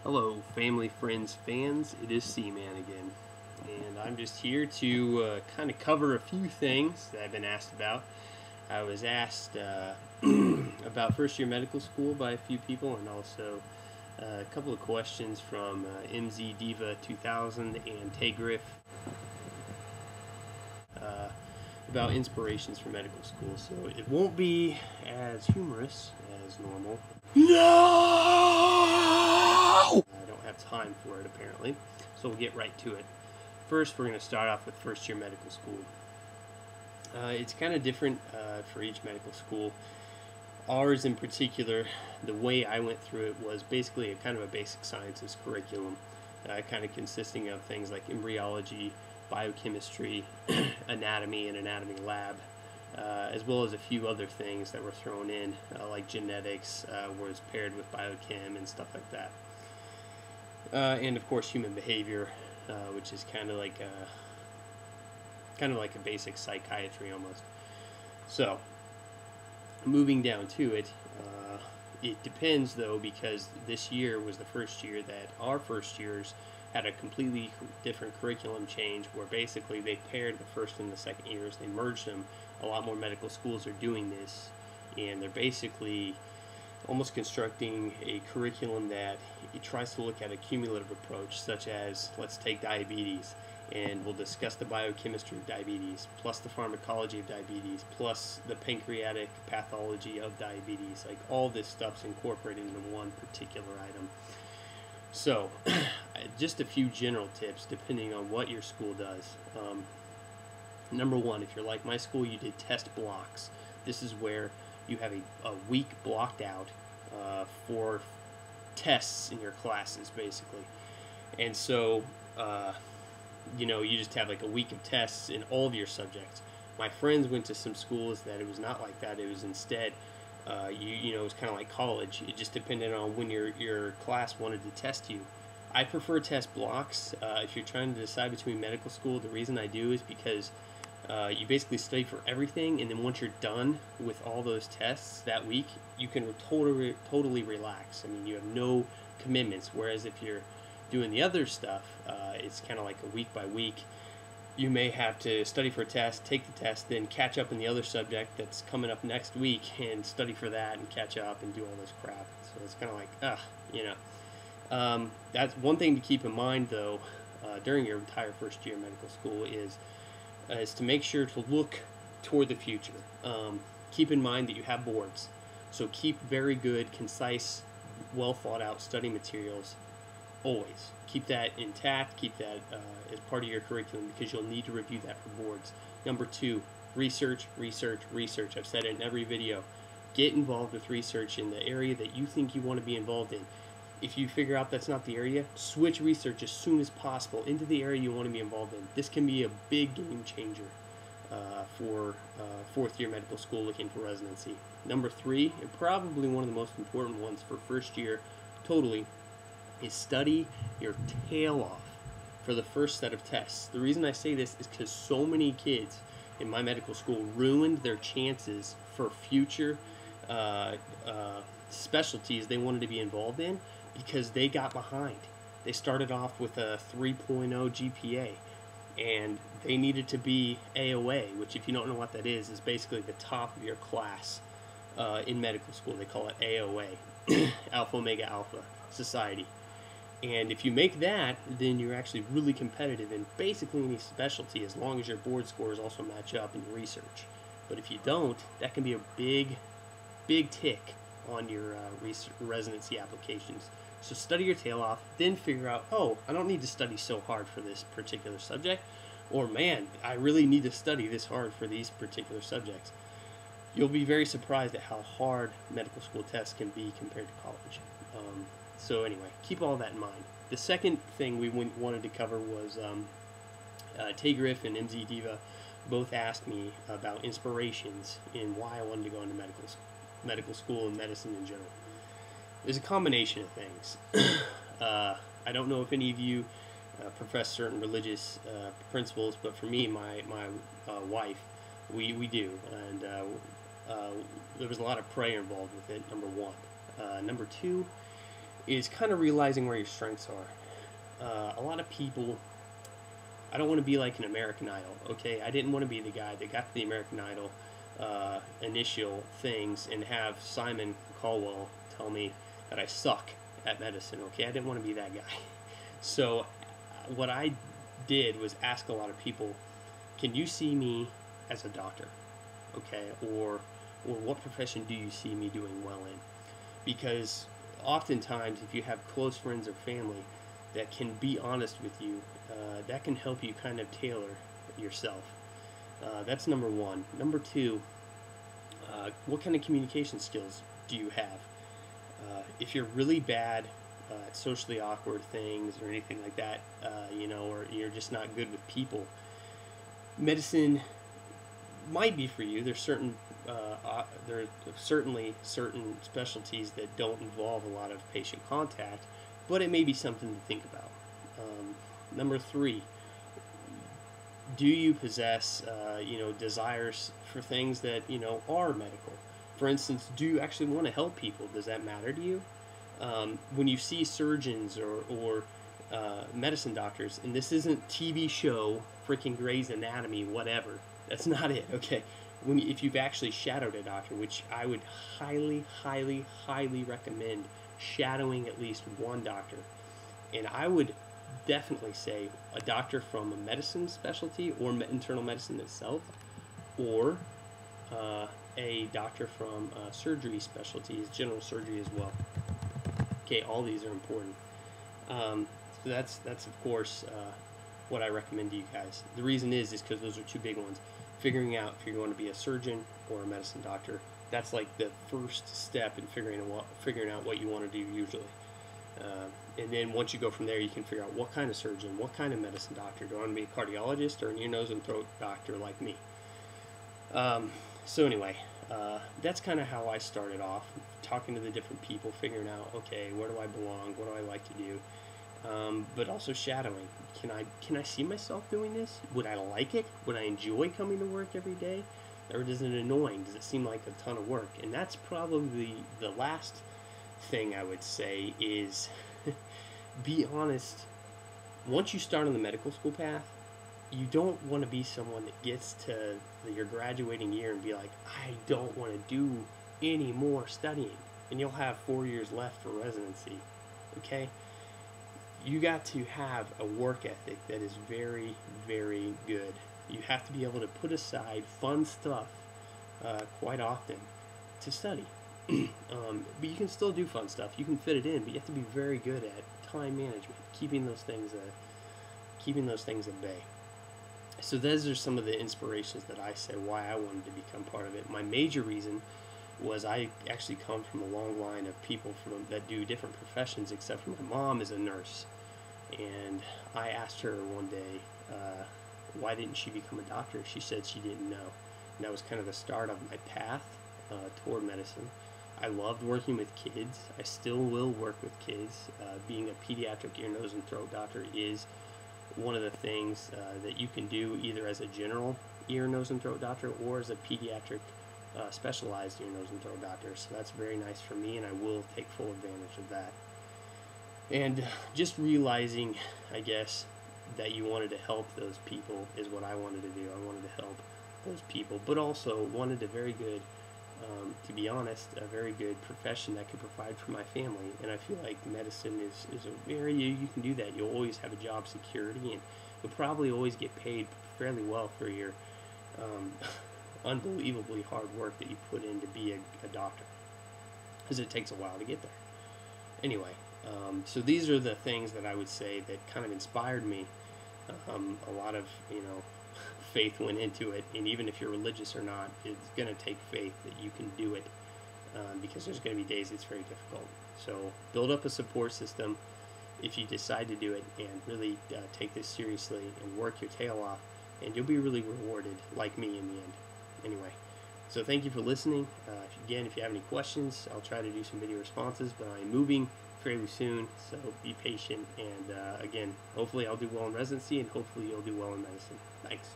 Hello, family, friends, fans. It is C-Man again, and I'm just here to kind of cover a few things that I've been asked about. I was asked about first-year medical school by a few people, and also a couple of questions from MZ Diva 2000 and Tagriff uh, about inspirations for medical school. So it won't be as humorous as normal. No! I don't have time for it apparently, so we'll get right to it. First, we're going to start off with first year medical school. It's kind of different for each medical school. Ours in particular, the way I went through it was basically a kind of a basic sciences curriculum, kind of consisting of things like embryology, biochemistry, anatomy, and anatomy lab, as well as a few other things that were thrown in, like genetics was paired with biochem and stuff like that. And of course, human behavior, which is kind of like a basic psychiatry almost. So, moving down to it, it depends though, because this year was the first year that our first years had a completely different curriculum change, where basically they paired the first and the second years, they merged them. A lot more medical schools are doing this, and they're basically almost constructing a curriculum that it tries to look at a cumulative approach, such as, let's take diabetes, and we'll discuss the biochemistry of diabetes, plus the pharmacology of diabetes, plus the pancreatic pathology of diabetes. Like, all this stuff's incorporated into one particular item. So, just a few general tips depending on what your school does. Number one, if you're like my school, you did test blocks. This is where you have a week blocked out for tests in your classes, basically. And so, you just have like a week of tests in all of your subjects. My friends went to some schools that it was not like that. It was instead, it was kind of like college. It just depended on when your class wanted to test you. I prefer test blocks. If you're trying to decide between medical school, the reason I do is because you basically study for everything, and then once you're done with all those tests that week, you can totally relax. I mean, you have no commitments. Whereas if you're doing the other stuff, it's kind of like a week by week. You may have to study for a test, take the test, then catch up in the other subject that's coming up next week, and study for that and catch up and do all this crap. So it's kind of like, that's one thing to keep in mind, though, during your entire first year of medical school is to make sure to look toward the future. Keep in mind that you have boards, so keep very good, concise, well thought out study materials always. Keep that intact, keep that as part of your curriculum, because you'll need to review that for boards. Number two, research, research, research. I've said it in every video. Get involved with research in the area that you think you want to be involved in. If you figure out that's not the area, switch research as soon as possible into the area you want to be involved in. This can be a big game changer for fourth year medical school looking for residency. Number three, and probably one of the most important ones for first year totally, is study your tail off for the first set of tests. The reason I say this is because so many kids in my medical school ruined their chances for future specialties they wanted to be involved in because they got behind. They started off with a 3.0 GPA, and they needed to be AOA, which, if you don't know what that is basically the top of your class in medical school. They call it AOA, Alpha Omega Alpha Society. And if you make that, then you're actually really competitive in basically any specialty, as long as your board scores also match up in your research. But if you don't, that can be a big tick on your residency applications. So study your tail off, then figure out, oh, I don't need to study so hard for this particular subject, or man, I really need to study this hard for these particular subjects. You'll be very surprised at how hard medical school tests can be compared to college. So anyway, keep all that in mind. The second thing we wanted to cover was Tagriff and MZ Diva both asked me about inspirations in why I wanted to go into medical school and medicine in general. There's a combination of things. I don't know if any of you profess certain religious principles, but for me, my wife, we do, and there was a lot of prayer involved with it. Number one. Number two, is kind of realizing where your strengths are. A lot of people, I don't want to be like an American Idol, okay? I didn't want to be the guy that got to the American Idol initial things and have Simon Caldwell tell me that I suck at medicine, okay? I didn't want to be that guy. So what I did was ask a lot of people, can you see me as a doctor, okay? Or what profession do you see me doing well in? Because oftentimes, if you have close friends or family that can be honest with you, that can help you kind of tailor yourself. That's number one. Number two, what kind of communication skills do you have? If you're really bad at socially awkward things or anything like that, or you're just not good with people, medicine might be for you. There's certainly certain specialties that don't involve a lot of patient contact, but it may be something to think about. Number three, do you possess, desires for things that, are medical? For instance, do you actually want to help people? Does that matter to you? When you see surgeons or medicine doctors, and this isn't TV show, freaking Grey's Anatomy, whatever. That's not it, okay? If you've actually shadowed a doctor, which I would highly, highly, highly recommend shadowing at least one doctor. And I would definitely say a doctor from a medicine specialty or internal medicine itself, or a doctor from surgery specialties, general surgery as well. Okay, all these are important. So that's of course what I recommend to you guys. The reason is because those are two big ones. Figuring out if you're going to be a surgeon or a medicine doctor, that's like the first step in figuring out what you want to do usually. And then once you go from there, you can figure out what kind of surgeon, what kind of medicine doctor. Do I want to be a cardiologist or an ear, nose, and throat doctor like me? So anyway, that's kind of how I started off, talking to the different people, figuring out, okay, where do I belong? What do I like to do? But also shadowing. Can I see myself doing this? Would I like it? Would I enjoy coming to work every day? Or is it annoying? Does it seem like a ton of work? And that's probably the last thing I would say is be honest. Once you start on the medical school path, you don't want to be someone that gets to your graduating year and be like, I don't want to do any more studying. And you'll have 4 years left for residency. Okay? You got to have a work ethic that is very, very good. You have to be able to put aside fun stuff quite often to study. But you can still do fun stuff. You can fit it in, but you have to be very good at time management, keeping those things at bay. So those are some of the inspirations that I said why I wanted to become part of it. My major reason was I actually come from a long line of people that do different professions, except for my mom is a nurse. And I asked her one day, why didn't she become a doctor? She said she didn't know. And that was kind of the start of my path toward medicine. I loved working with kids. I still will work with kids. Being a pediatric ear, nose, and throat doctor is one of the things that you can do either as a general ear, nose, and throat doctor or as a pediatric specialized ear, nose, and throat doctor. So that's very nice for me, and I will take full advantage of that. And just realizing, I guess, that you wanted to help those people is what I wanted to do. I wanted to help those people, but also wanted a very good, to be honest, a very good profession that could provide for my family. And I feel like medicine is a very, you can do that. You'll always have a job security, and you'll probably always get paid fairly well for your unbelievably hard work that you put in to be a doctor, because it takes a while to get there. Anyway, so these are the things that I would say that kind of inspired me. A lot of, faith went into it, and even if you're religious or not, it's going to take faith that you can do it, because there's going to be days it's very difficult. So build up a support system if you decide to do it, and really take this seriously and work your tail off, and you'll be really rewarded, like me in the end. Anyway, so thank you for listening. Again, if you have any questions, I'll try to do some video responses, but I'm moving fairly soon, so be patient. And again, hopefully I'll do well in residency, and hopefully you'll do well in medicine. Thanks.